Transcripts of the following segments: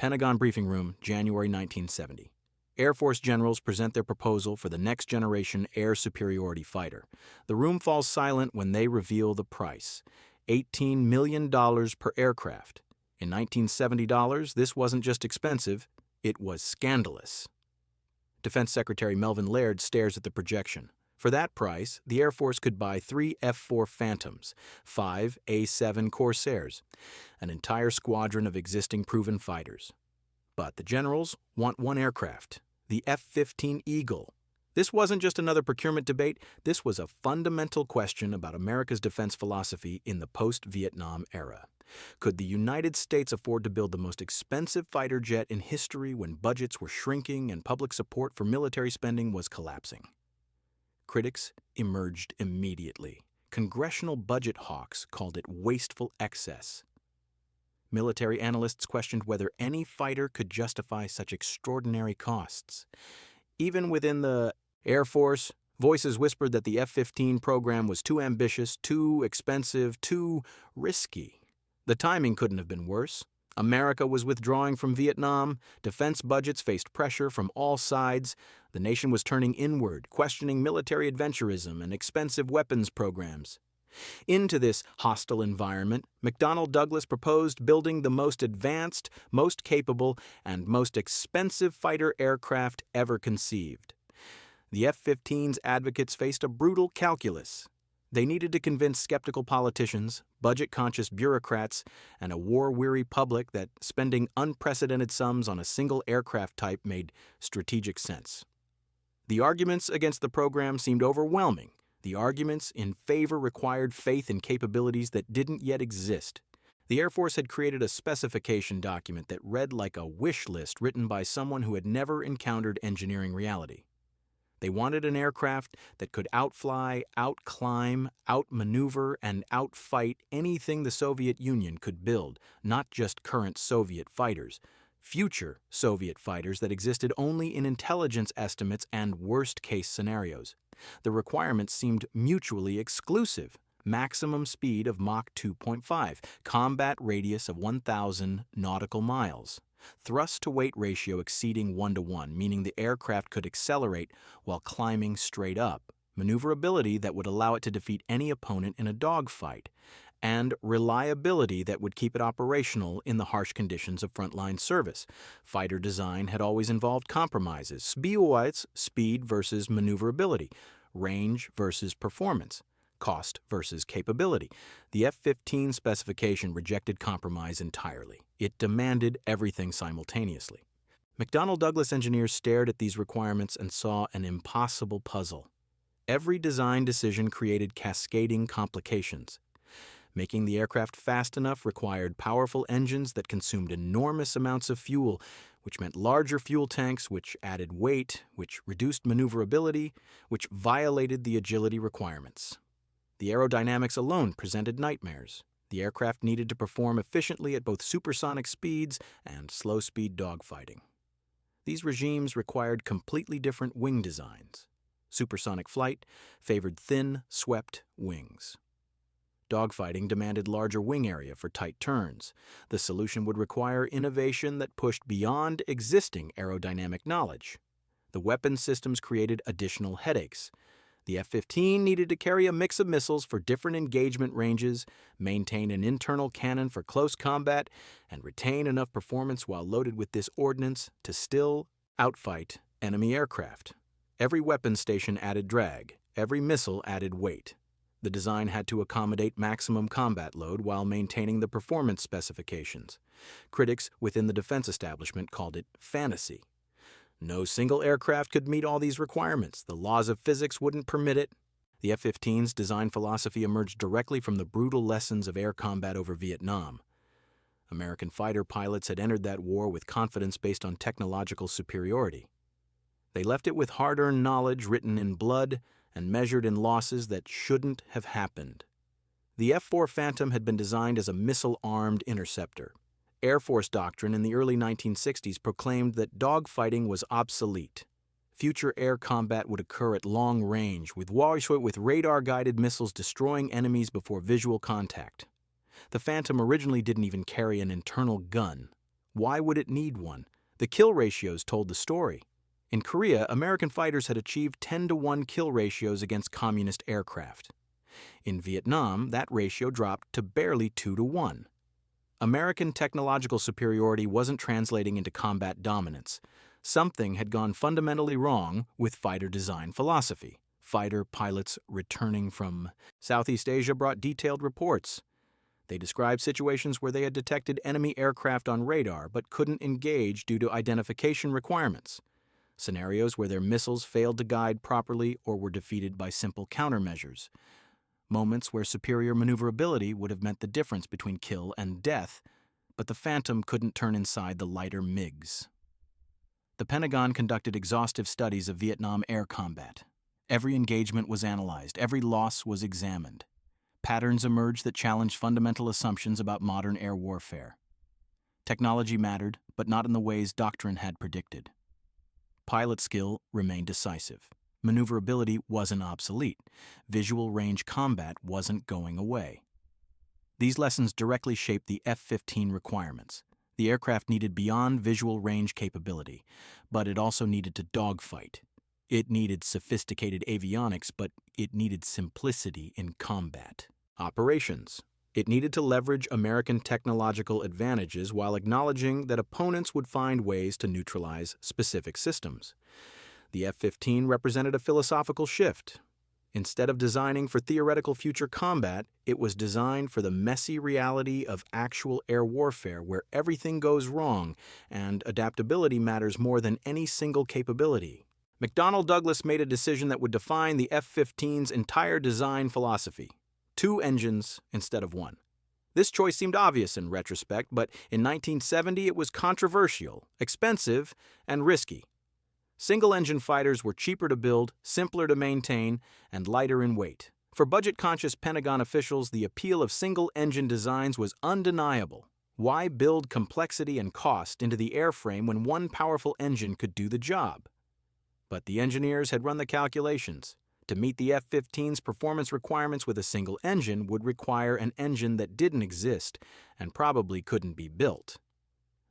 Pentagon briefing room, January 1970. Air Force generals present their proposal for the next-generation air superiority fighter. The room falls silent when they reveal the price: $18 million per aircraft. In 1970 dollars, this wasn't just expensive, it was scandalous. Defense Secretary Melvin Laird stares at the projection. For that price, the Air Force could buy 3 F-4 Phantoms, 5 A-7 Corsairs, an entire squadron of existing proven fighters. But the generals want one aircraft, the F-15 Eagle. This wasn't just another procurement debate, this was a fundamental question about America's defense philosophy in the post-Vietnam era. Could the United States afford to build the most expensive fighter jet in history when budgets were shrinking and public support for military spending was collapsing? Critics emerged immediately. Congressional budget hawks called it wasteful excess. Military analysts questioned whether any fighter could justify such extraordinary costs. Even within the Air Force, voices whispered that the F-15 program was too ambitious, too expensive, too risky. The timing couldn't have been worse. America was withdrawing from Vietnam, defense budgets faced pressure from all sides, the nation was turning inward, questioning military adventurism and expensive weapons programs. Into this hostile environment, McDonnell Douglas proposed building the most advanced, most capable, and most expensive fighter aircraft ever conceived. The F-15's advocates faced a brutal calculus. They needed to convince skeptical politicians, budget-conscious bureaucrats, and a war-weary public that spending unprecedented sums on a single aircraft type made strategic sense. The arguments against the program seemed overwhelming. The arguments in favor required faith in capabilities that didn't yet exist. The Air Force had created a specification document that read like a wish list written by someone who had never encountered engineering reality. They wanted an aircraft that could outfly, outclimb, outmaneuver, and outfight anything the Soviet Union could build, not just current Soviet fighters, future Soviet fighters that existed only in intelligence estimates and worst-case scenarios. The requirements seemed mutually exclusive: maximum speed of Mach 2.5, combat radius of 1,000 nautical miles, thrust-to-weight ratio exceeding 1:1, meaning the aircraft could accelerate while climbing straight up, maneuverability that would allow it to defeat any opponent in a dogfight, and reliability that would keep it operational in the harsh conditions of frontline service. Fighter design had always involved compromises: speed versus maneuverability, range versus performance, cost versus capability. The F-15 specification rejected compromise entirely. It demanded everything simultaneously. McDonnell Douglas engineers stared at these requirements and saw an impossible puzzle. Every design decision created cascading complications. Making the aircraft fast enough required powerful engines that consumed enormous amounts of fuel, which meant larger fuel tanks, which added weight, which reduced maneuverability, which violated the agility requirements. The aerodynamics alone presented nightmares. The aircraft needed to perform efficiently at both supersonic speeds and slow-speed dogfighting. These regimes required completely different wing designs. Supersonic flight favored thin, swept wings. Dogfighting demanded larger wing area for tight turns. The solution would require innovation that pushed beyond existing aerodynamic knowledge. The weapon systems created additional headaches. The F-15 needed to carry a mix of missiles for different engagement ranges, maintain an internal cannon for close combat, and retain enough performance while loaded with this ordnance to still outfight enemy aircraft. Every weapon station added drag. Every missile added weight. The design had to accommodate maximum combat load while maintaining the performance specifications. Critics within the defense establishment called it fantasy. No single aircraft could meet all these requirements. The laws of physics wouldn't permit it. The F-15's design philosophy emerged directly from the brutal lessons of air combat over Vietnam. American fighter pilots had entered that war with confidence based on technological superiority. They left it with hard-earned knowledge written in blood and measured in losses that shouldn't have happened. The F-4 Phantom had been designed as a missile-armed interceptor. Air Force doctrine in the early 1960s proclaimed that dogfighting was obsolete. Future air combat would occur at long range, with radar-guided missiles destroying enemies before visual contact. The Phantom originally didn't even carry an internal gun. Why would it need one? The kill ratios told the story. In Korea, American fighters had achieved 10-to-1 kill ratios against communist aircraft. In Vietnam, that ratio dropped to barely 2-to-1. American technological superiority wasn't translating into combat dominance. Something had gone fundamentally wrong with fighter design philosophy. Fighter pilots returning from Southeast Asia brought detailed reports. They described situations where they had detected enemy aircraft on radar but couldn't engage due to identification requirements. Scenarios where their missiles failed to guide properly or were defeated by simple countermeasures. Moments where superior maneuverability would have meant the difference between kill and death, but the Phantom couldn't turn inside the lighter MiGs. The Pentagon conducted exhaustive studies of Vietnam air combat. Every engagement was analyzed, every loss was examined. Patterns emerged that challenged fundamental assumptions about modern air warfare. Technology mattered, but not in the ways doctrine had predicted. Pilot skill remained decisive. Maneuverability wasn't obsolete. Visual range combat wasn't going away. These lessons directly shaped the F-15 requirements. The aircraft needed beyond visual range capability, but it also needed to dogfight. It needed sophisticated avionics, but it needed simplicity in combat. Operations. It needed to leverage American technological advantages while acknowledging that opponents would find ways to neutralize specific systems. The F-15 represented a philosophical shift. Instead of designing for theoretical future combat, it was designed for the messy reality of actual air warfare where everything goes wrong and adaptability matters more than any single capability. McDonnell Douglas made a decision that would define the F-15's entire design philosophy: 2 engines instead of 1. This choice seemed obvious in retrospect, but in 1970 it was controversial, expensive, and risky. Single-engine fighters were cheaper to build, simpler to maintain, and lighter in weight. For budget-conscious Pentagon officials, the appeal of single-engine designs was undeniable. Why build complexity and cost into the airframe when one powerful engine could do the job? But the engineers had run the calculations. To meet the F-15's performance requirements with a single engine would require an engine that didn't exist and probably couldn't be built.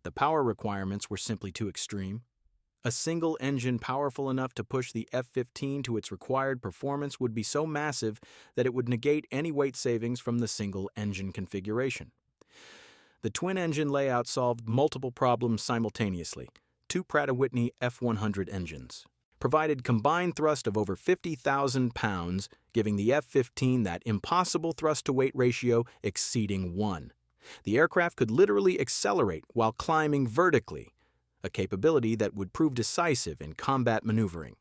The power requirements were simply too extreme. A single engine powerful enough to push the F-15 to its required performance would be so massive that it would negate any weight savings from the single engine configuration. The twin-engine layout solved multiple problems simultaneously. 2 Pratt & Whitney F-100 engines provided combined thrust of over 50,000 pounds, giving the F-15 that impossible thrust-to-weight ratio exceeding 1. The aircraft could literally accelerate while climbing vertically, a capability that would prove decisive in combat maneuvering.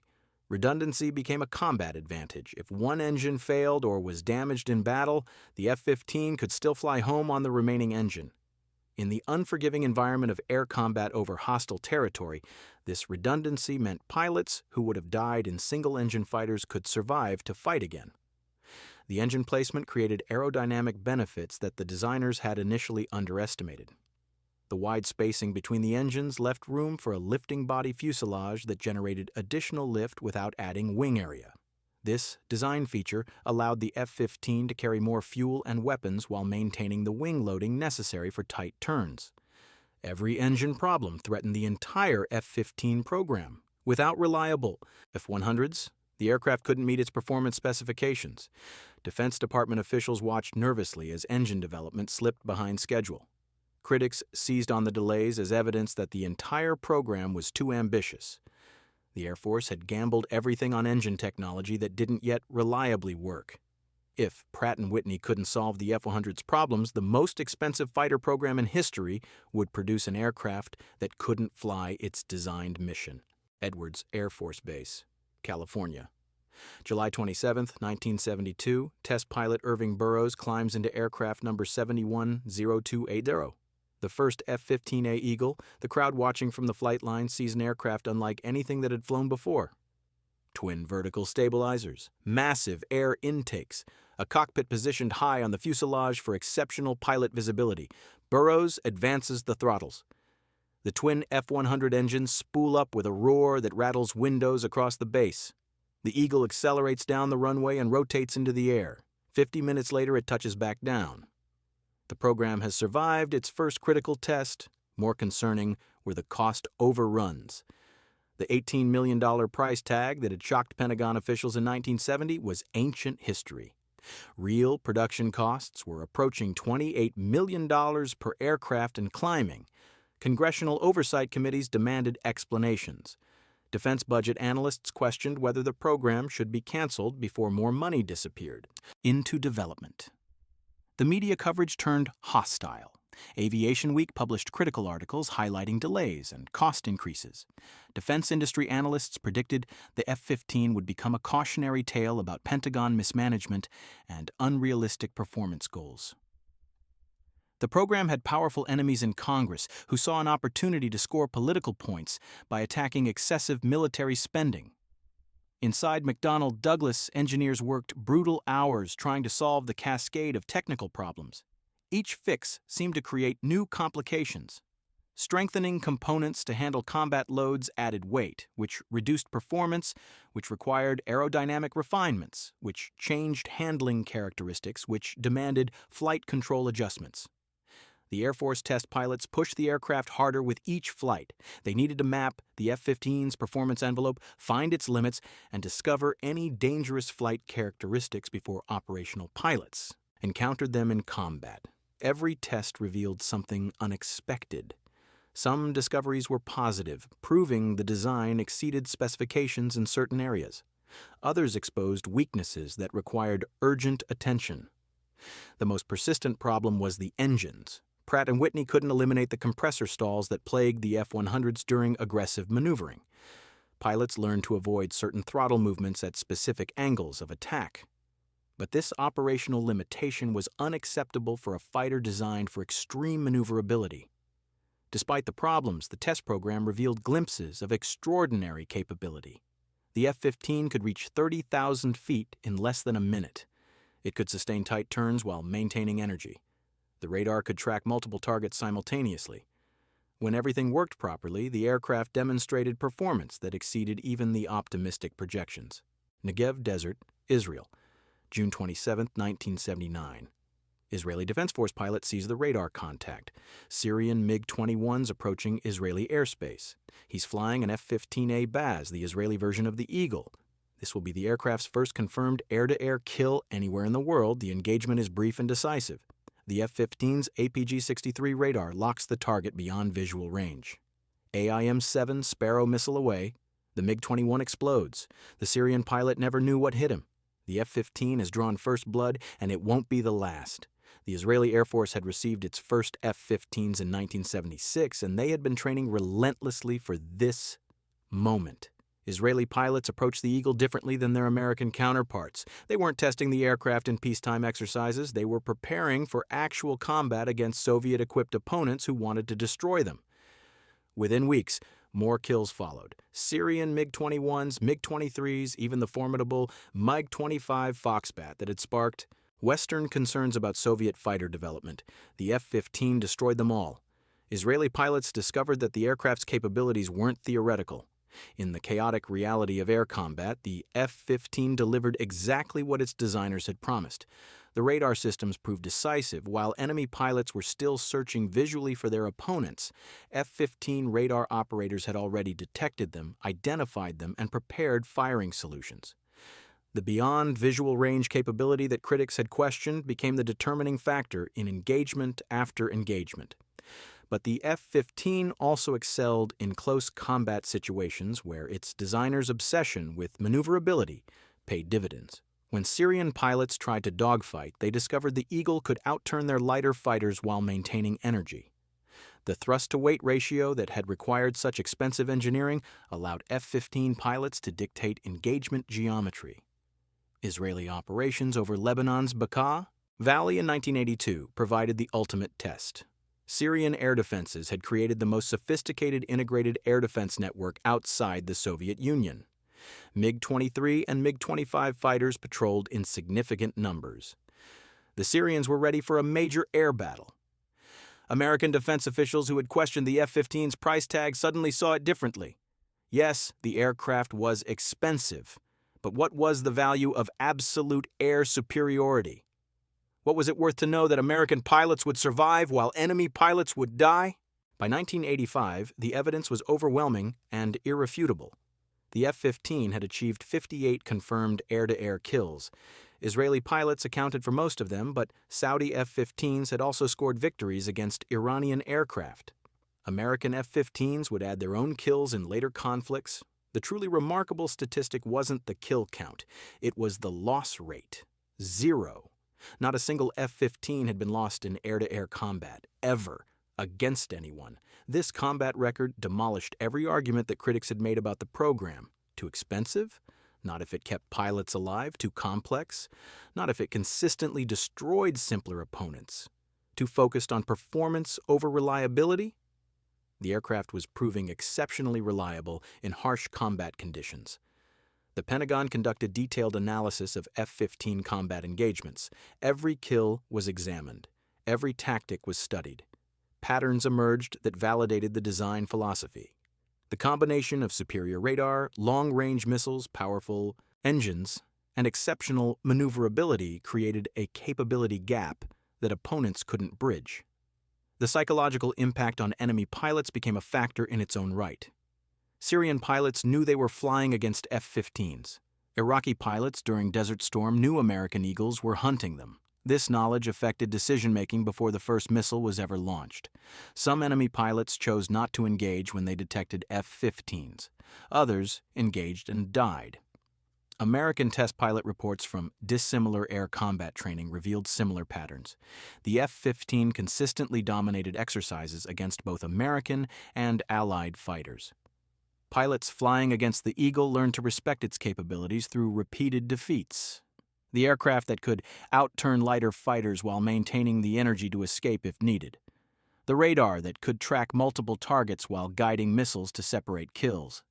Redundancy became a combat advantage. If one engine failed or was damaged in battle, the F-15 could still fly home on the remaining engine. In the unforgiving environment of air combat over hostile territory, this redundancy meant pilots who would have died in single-engine fighters could survive to fight again. The engine placement created aerodynamic benefits that the designers had initially underestimated. The wide spacing between the engines left room for a lifting body fuselage that generated additional lift without adding wing area. This design feature allowed the F-15 to carry more fuel and weapons while maintaining the wing loading necessary for tight turns. Every engine problem threatened the entire F-15 program. Without reliable F-100s, the aircraft couldn't meet its performance specifications. Defense Department officials watched nervously as engine development slipped behind schedule. Critics seized on the delays as evidence that the entire program was too ambitious. The Air Force had gambled everything on engine technology that didn't yet reliably work. If Pratt & Whitney couldn't solve the F-100's problems, the most expensive fighter program in history would produce an aircraft that couldn't fly its designed mission. Edwards Air Force Base, California. July 27, 1972, test pilot Irving Burroughs climbs into aircraft number 710280. The first F-15A Eagle, the crowd watching from the flight line sees an aircraft unlike anything that had flown before. Twin vertical stabilizers, massive air intakes, a cockpit positioned high on the fuselage for exceptional pilot visibility. Burroughs advances the throttles. The twin F-100 engines spool up with a roar that rattles windows across the base. The Eagle accelerates down the runway and rotates into the air. 50 minutes later, it touches back down. The program has survived its first critical test, More concerning were the cost overruns. The $18 million price tag that had shocked Pentagon officials in 1970 was ancient history. Real production costs were approaching $28 million per aircraft and climbing. Congressional oversight committees demanded explanations. Defense budget analysts questioned whether the program should be canceled before more money disappeared. Into development. The media coverage turned hostile. Aviation Week published critical articles highlighting delays and cost increases. Defense industry analysts predicted the F-15 would become a cautionary tale about Pentagon mismanagement and unrealistic performance goals. The program had powerful enemies in Congress who saw an opportunity to score political points by attacking excessive military spending. Inside McDonnell Douglas, engineers worked brutal hours trying to solve the cascade of technical problems. Each fix seemed to create new complications. Strengthening components to handle combat loads added weight, which reduced performance, which required aerodynamic refinements, which changed handling characteristics, which demanded flight control adjustments. The Air Force test pilots pushed the aircraft harder with each flight. They needed to map the F-15's performance envelope, find its limits, and discover any dangerous flight characteristics before operational pilots encountered them in combat. Every test revealed something unexpected. Some discoveries were positive, proving the design exceeded specifications in certain areas. Others exposed weaknesses that required urgent attention. The most persistent problem was the engines. Pratt & Whitney couldn't eliminate the compressor stalls that plagued the F-100s during aggressive maneuvering. Pilots learned to avoid certain throttle movements at specific angles of attack. But this operational limitation was unacceptable for a fighter designed for extreme maneuverability. Despite the problems, the test program revealed glimpses of extraordinary capability. The F-15 could reach 30,000 feet in less than a minute. It could sustain tight turns while maintaining energy. The radar could track multiple targets simultaneously. When everything worked properly, the aircraft demonstrated performance that exceeded even the optimistic projections. Negev Desert, Israel, June 27, 1979. Israeli Defense Force pilot sees the radar contact. Syrian MiG-21s approaching Israeli airspace. He's flying an F-15A Baz, the Israeli version of the Eagle. This will be the aircraft's first confirmed air-to-air kill anywhere in the world. The engagement is brief and decisive. The F-15's APG-63 radar locks the target beyond visual range. AIM-7 Sparrow missile away. The MiG-21 explodes. The Syrian pilot never knew what hit him. The F-15 has drawn first blood, and it won't be the last. The Israeli Air Force had received its first F-15s in 1976, and they had been training relentlessly for this moment. Israeli pilots approached the Eagle differently than their American counterparts. They weren't testing the aircraft in peacetime exercises. They were preparing for actual combat against Soviet-equipped opponents who wanted to destroy them. Within weeks, more kills followed. Syrian MiG-21s, MiG-23s, even the formidable MiG-25 Foxbat that had sparked Western concerns about Soviet fighter development. The F-15 destroyed them all. Israeli pilots discovered that the aircraft's capabilities weren't theoretical. In the chaotic reality of air combat, the F-15 delivered exactly what its designers had promised. The radar systems proved decisive. While enemy pilots were still searching visually for their opponents, F-15 radar operators had already detected them, identified them, and prepared firing solutions. The beyond visual range capability that critics had questioned became the determining factor in engagement after engagement. But the F-15 also excelled in close combat situations where its designers' obsession with maneuverability paid dividends. When Syrian pilots tried to dogfight, they discovered the Eagle could outturn their lighter fighters while maintaining energy. The thrust-to-weight ratio that had required such expensive engineering allowed F-15 pilots to dictate engagement geometry. Israeli operations over Lebanon's Bekaa Valley in 1982 provided the ultimate test. Syrian air defenses had created the most sophisticated integrated air defense network outside the Soviet Union. MiG-23 and MiG-25 fighters patrolled in significant numbers. The Syrians were ready for a major air battle. American defense officials who had questioned the F-15's price tag suddenly saw it differently. Yes, the aircraft was expensive, but what was the value of absolute air superiority? What was it worth to know that American pilots would survive while enemy pilots would die? By 1985, the evidence was overwhelming and irrefutable. The F-15 had achieved 58 confirmed air-to-air kills. Israeli pilots accounted for most of them, but Saudi F-15s had also scored victories against Iranian aircraft. American F-15s would add their own kills in later conflicts. The truly remarkable statistic wasn't the kill count, it was the loss rate. 0. Not a single F-15 had been lost in air-to-air combat, ever, against anyone. This combat record demolished every argument that critics had made about the program. Too expensive? Not if it kept pilots alive. Too complex? Not if it consistently destroyed simpler opponents. Too focused on performance over reliability? The aircraft was proving exceptionally reliable in harsh combat conditions. The Pentagon conducted detailed analysis of F-15 combat engagements. Every kill was examined. Every tactic was studied. Patterns emerged that validated the design philosophy. The combination of superior radar, long-range missiles, powerful engines, and exceptional maneuverability created a capability gap that opponents couldn't bridge. The psychological impact on enemy pilots became a factor in its own right. Syrian pilots knew they were flying against F-15s. Iraqi pilots during Desert Storm knew American Eagles were hunting them. This knowledge affected decision-making before the first missile was ever launched. Some enemy pilots chose not to engage when they detected F-15s. Others engaged and died. American test pilot reports from dissimilar air combat training revealed similar patterns. The F-15 consistently dominated exercises against both American and Allied fighters. Pilots flying against the Eagle learned to respect its capabilities through repeated defeats. The aircraft that could outturn lighter fighters while maintaining the energy to escape if needed. The radar that could track multiple targets while guiding missiles to separate kills.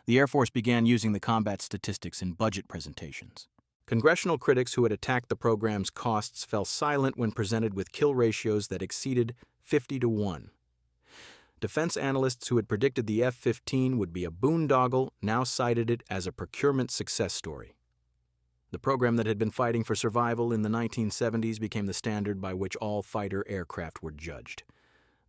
The Air Force began using the combat statistics in budget presentations. Congressional critics who had attacked the program's costs fell silent when presented with kill ratios that exceeded 50-1. Defense analysts who had predicted the F-15 would be a boondoggle now cited it as a procurement success story. The program that had been fighting for survival in the 1970s became the standard by which all fighter aircraft were judged.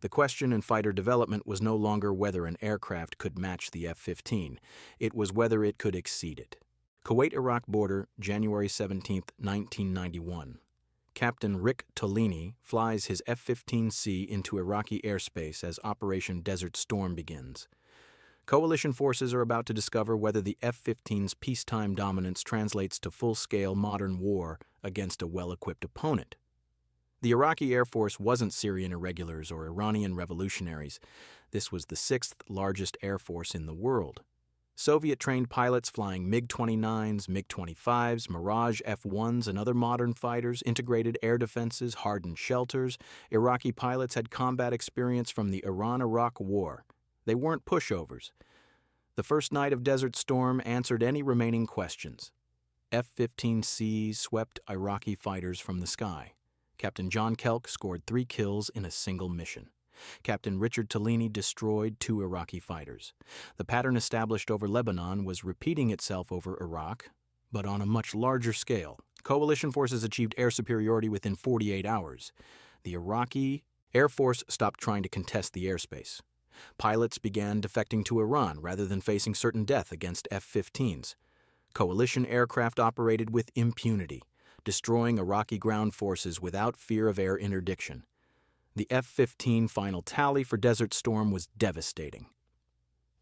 The question in fighter development was no longer whether an aircraft could match the F-15. It was whether it could exceed it. Kuwait-Iraq border, January 17, 1991. Captain Rick Tolini flies his F-15C into Iraqi airspace as Operation Desert Storm begins. Coalition forces are about to discover whether the F-15's peacetime dominance translates to full-scale modern war against a well-equipped opponent. The Iraqi Air Force wasn't Syrian irregulars or Iranian revolutionaries. This was the sixth largest air force in the world. Soviet-trained pilots flying MiG-29s, MiG-25s, Mirage F-1s, and other modern fighters, integrated air defenses, hardened shelters. Iraqi pilots had combat experience from the Iran-Iraq War. They weren't pushovers. The first night of Desert Storm answered any remaining questions. F-15Cs swept Iraqi fighters from the sky. Captain John Kelk scored 3 kills in a single mission. Captain Richard Tolini destroyed 2 Iraqi fighters. The pattern established over Lebanon was repeating itself over Iraq, but on a much larger scale. Coalition forces achieved air superiority within 48 hours. The Iraqi Air Force stopped trying to contest the airspace. Pilots began defecting to Iran rather than facing certain death against F-15s. Coalition aircraft operated with impunity, destroying Iraqi ground forces without fear of air interdiction. The F-15 final tally for Desert Storm was devastating.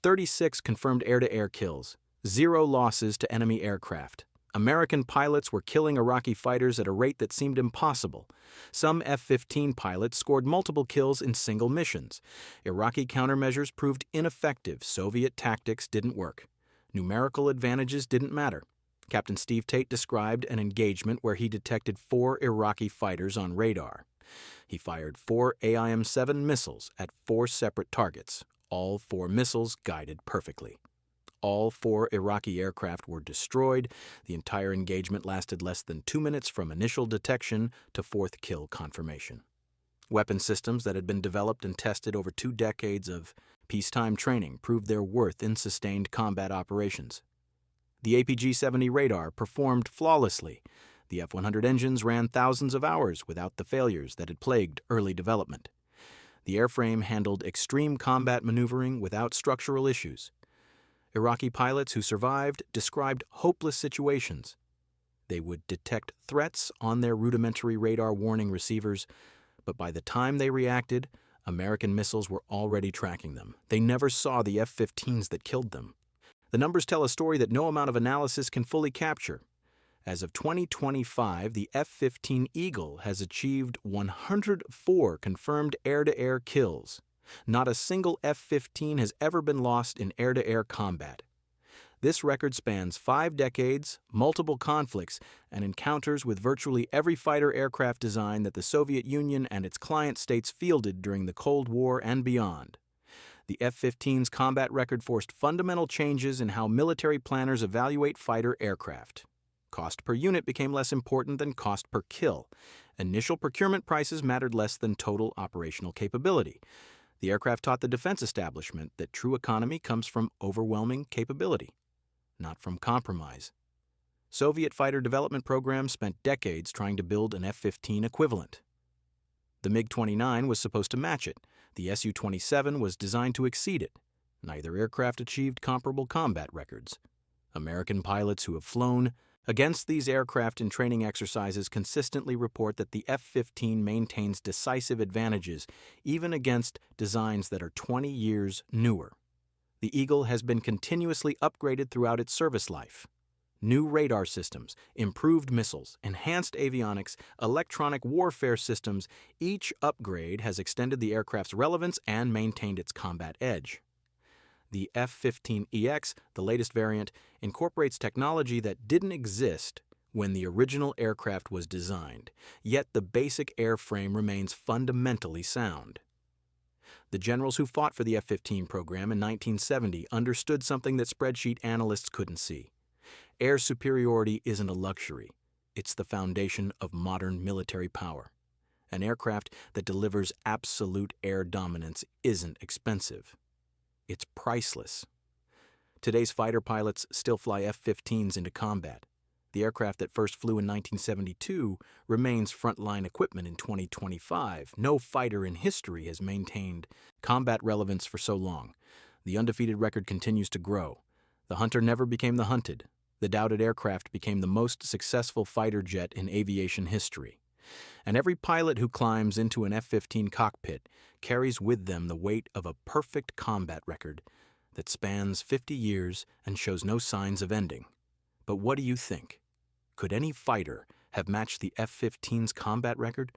36 confirmed air-to-air kills, 0 losses to enemy aircraft. American pilots were killing Iraqi fighters at a rate that seemed impossible. Some F-15 pilots scored multiple kills in single missions. Iraqi countermeasures proved ineffective. Soviet tactics didn't work. Numerical advantages didn't matter. Captain Steve Tate described an engagement where he detected 4 Iraqi fighters on radar. He fired 4 A-7 missiles at 4 separate targets. All 4 missiles guided perfectly. All 4 Iraqi aircraft were destroyed. The entire engagement lasted less than 2 minutes from initial detection to 4th kill confirmation. Weapon systems that had been developed and tested over 2 decades of peacetime training proved their worth in sustained combat operations. The APG-70 radar performed flawlessly. The F-100 engines ran thousands of hours without the failures that had plagued early development. The airframe handled extreme combat maneuvering without structural issues. Iraqi pilots who survived described hopeless situations. They would detect threats on their rudimentary radar warning receivers, but by the time they reacted, American missiles were already tracking them. They never saw the F-15s that killed them. The numbers tell a story that no amount of analysis can fully capture. As of 2025, the F-15 Eagle has achieved 104 confirmed air-to-air kills. Not a single F-15 has ever been lost in air-to-air combat. This record spans 5 decades, multiple conflicts, and encounters with virtually every fighter aircraft design that the Soviet Union and its client states fielded during the Cold War and beyond. The F-15's combat record forced fundamental changes in how military planners evaluate fighter aircraft. Cost per unit became less important than cost per kill. Initial procurement prices mattered less than total operational capability. The aircraft taught the defense establishment that true economy comes from overwhelming capability, not from compromise. Soviet fighter development programs spent decades trying to build an F-15 equivalent. The MiG-29 was supposed to match it. The Su-27 was designed to exceed it. Neither aircraft achieved comparable combat records. American pilots who have flown against these aircraft in training exercises consistently report that the F-15 maintains decisive advantages even against designs that are 20 years newer. The Eagle has been continuously upgraded throughout its service life. New radar systems, improved missiles, enhanced avionics, electronic warfare systems, each upgrade has extended the aircraft's relevance and maintained its combat edge. The F-15EX, the latest variant, incorporates technology that didn't exist when the original aircraft was designed, yet the basic airframe remains fundamentally sound. The generals who fought for the F-15 program in 1970 understood something that spreadsheet analysts couldn't see. Air superiority isn't a luxury. It's the foundation of modern military power. An aircraft that delivers absolute air dominance isn't expensive. It's priceless. Today's fighter pilots still fly F-15s into combat. The aircraft that first flew in 1972 remains frontline equipment in 2025. No fighter in history has maintained combat relevance for so long. The undefeated record continues to grow. The hunter never became the hunted. The doubted aircraft became the most successful fighter jet in aviation history. And every pilot who climbs into an F-15 cockpit carries with them the weight of a perfect combat record that spans 50 years and shows no signs of ending. But what do you think? Could any fighter have matched the F-15's combat record,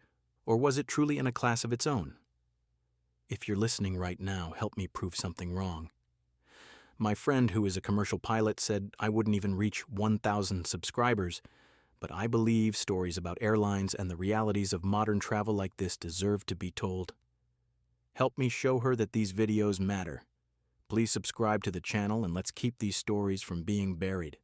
or was it truly in a class of its own? If you're listening right now, help me prove something wrong. My friend, who is a commercial pilot, said I wouldn't even reach 1,000 subscribers, but I believe stories about airlines and the realities of modern travel like this deserve to be told. Help me show her that these videos matter. Please subscribe to the channel and let's keep these stories from being buried.